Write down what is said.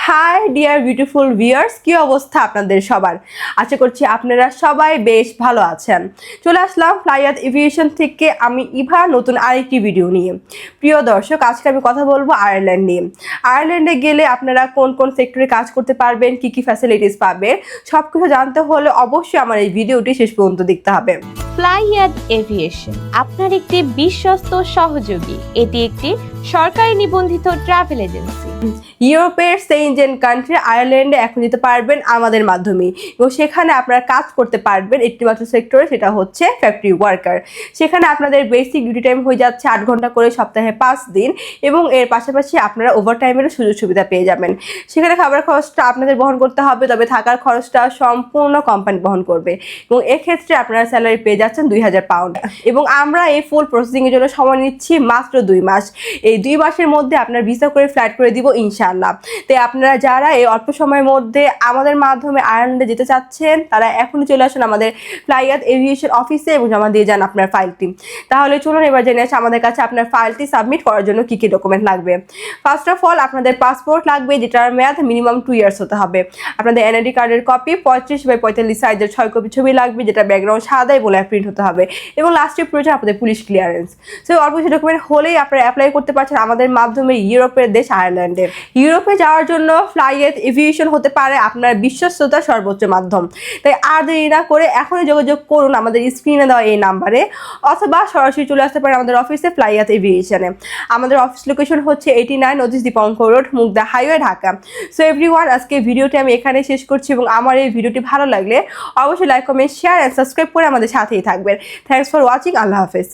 High deer beautiful viewers, কি অবস্থা আপনাদের সবার? আশা করছি আপনারা সবাই বেশ ভালো আছেন। চলে আসলাম ফ্লাইয়াত এভিয়েশন থেকে আমি ইভা, নতুন আরেকটি ভিডিও নিয়ে। প্রিয় দর্শক, আজকে আমি কথা বলবো আয়ারল্যান্ড নিয়ে। আয়ারল্যান্ডে গেলে আপনারা কোন কোন সেক্টরে কাজ করতে পারবেন, কি কি ফ্যাসিলিটিস পাবেন, সব কিছু জানতে হলে অবশ্যই আমার এই ভিডিওটি শেষ পর্যন্ত দেখতে হবে। ফ্লাইয়াত এভিয়েশন আপনার একটি বিশ্বস্ত সহযোগী। এটি একটি সরকারি নিবন্ধিত ট্রাভেল এজেন্সি। ইউরোপের সেনজেন কান্ট্রি আয়ারল্যান্ডে এখন যেতে পারবেন আমাদের মাধ্যমে, এবং সেখানে আপনারা কাজ করতে পারবেন একটি মাত্র সেক্টরে, সেটা হচ্ছে ফ্যাক্টরি ওয়ার্কার। সেখানে আপনাদের বেসিক ডিউটি টাইম হয়ে যাচ্ছে 8 ঘন্টা করে, সপ্তাহে 5 দিন, এবং এর পাশাপাশি আপনারা ওভারটাইমেরও সুযোগ সুবিধা পেয়ে যাবেন। সেখানে খাবার খরচটা আপনাদের বহন করতে হবে, তবে থাকার খরচটা সম্পূর্ণ কোম্পানি বহন করবে, এবং এক্ষেত্রে আপনারা স্যালারি পেয়ে যাচ্ছেন 2000 পাউন্ড। এবং আমরা এই ফুল প্রসেসিংয়ের জন্য সময় নিচ্ছি মাত্র 2 মাস। এই 2 মাসের মধ্যে আপনার ভিসা করে ফ্লাইট করে দিব ইনশাআল্লাহ। তাই আপনারা যারা এই অল্প সময়ের মধ্যে আমাদের মাধ্যমে আয়ারল্যান্ডে যেতে চাচ্ছেন, তারা এখনই চলে আসুন আমাদের ফ্লাইয়াত এভিয়েশন অফিসে এবং জমা দিয়ে যান আপনার ফাইলটি। তাহলে চলুন এবার জেনে আসি আমাদের কাছে আপনার ফাইলটি সাবমিট করার জন্য কী কী ডকুমেন্ট লাগবে। ফার্স্ট অফ অল, আপনাদের পাসপোর্ট লাগবে, যেটার মেয়াদ মিনিমাম 2 ইয়ার্স হতে হবে। আপনাদের এনআইডি কার্ডের কপি 35x45 সাইজের 6 কপি ছবি লাগবে, যেটা ব্যাকগ্রাউন্ড সাদাই বলে প্রিন্ট হতে হবে। এবং লাস্টে প্রয়োজন আপনাদের পুলিশ ক্লিয়ারেন্স। সো অল্প কিছু ডকুমেন্ট হলেই আপনারা অ্যাপ্লাই করতে পারছেন আমাদের মাধ্যমে ইউরোপের দেশ আয়ারল্যান্ডে। ইউরোপে যাওয়ার জন্য ফ্লাইয়াত এভিয়েশন হতে পারে আপনার বিশ্বস্ততার সর্বোচ্চ মাধ্যম। তাই আর দেরি না করে এখনই যোগাযোগ করুন আমাদের স্ক্রিনে দেওয়া এই নাম্বারে, অথবা সরাসরি চলে আসতে পারেন আমাদের অফিসে ফ্লাইয়াত এভিয়েশনে। আমাদের অফিস লোকেশন হচ্ছে 89 north east Dipankar road, Mugda highway, Dhaka. So everyone, আজকে ভিডিওটি আমি এখানে শেষ করছি, এবং আমার এই ভিডিওটি ভালো লাগলে অবশ্যই like, comment, share and subscribe করে আমাদের সাথেই থাকবেন। Thanks for watching. আল্লাহ হাফেজ।